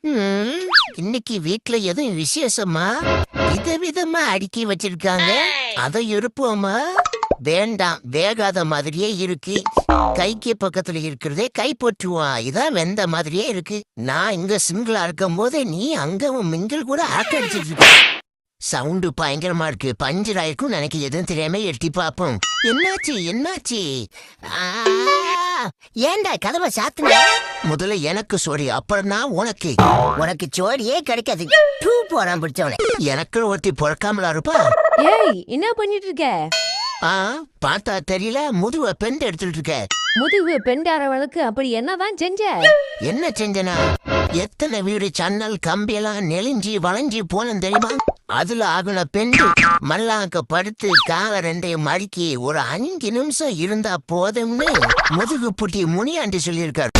ம், இன்னைக்கு வீட்ல எதுவும் விசேஷமா? விதவிதமா அடுக்கி வச்சிருக்காங்க. அதை இருப்போமா? வேண்டாம், வேகாத மாதிரியே இருக்கு. கைக்கு பக்கத்துல இருக்கிறதே கை போற்றுவான். இதான் வெந்த மாதிரியே இருக்கு. நான் இங்க சிங்கிளா இருக்கும் போது நீ அங்க உன் மிங்கிள் கூட ஆக்கடிச்சிட்டு இருக்க. சவுண்டு பயங்கரமா இருக்கு. பஞ்சர் ஆயிருக்கும் நினைக்க எதுவும் தெரியாம எட்டி பார்ப்போம். என்னாச்சு என்னாச்சு? ஆ, ஏன்டா கதவை சாத்துன? முதல்ல எனக்கு சோரி, அப்புறம் தான் உனக்கு. உனக்கு சோரியே கிடைக்காது. டூ போறான் பிடிச்சவன. எனக்கு ஒருத்தி பொறக்காமலா இருப்பா. ஏய் என்ன பண்ணிட்டு இருக்க? ஆ, பார்த்தா தெரியல, முதுவ பெண்ட் எடுத்துட்டு இருக்க. முதுகு பெண்டாரவளுக்கு அப்படி என்னதான் செஞ்ச? என்ன செஞ்சனா? எத்தனை வீடு சன்னல் கம்பியெல்லாம் நெளிஞ்சி வளைஞ்சி போன தெரியுமா? அதுல ஆகுன பெண்டு மல்லாக்க படுத்து கால ரெண்டையும் மடிக்கி ஒரு 5 நிமிஷம் இருந்தா போதும்னு முதுகு புட்டி முனியாண்டி சொல்லியிருக்காரு.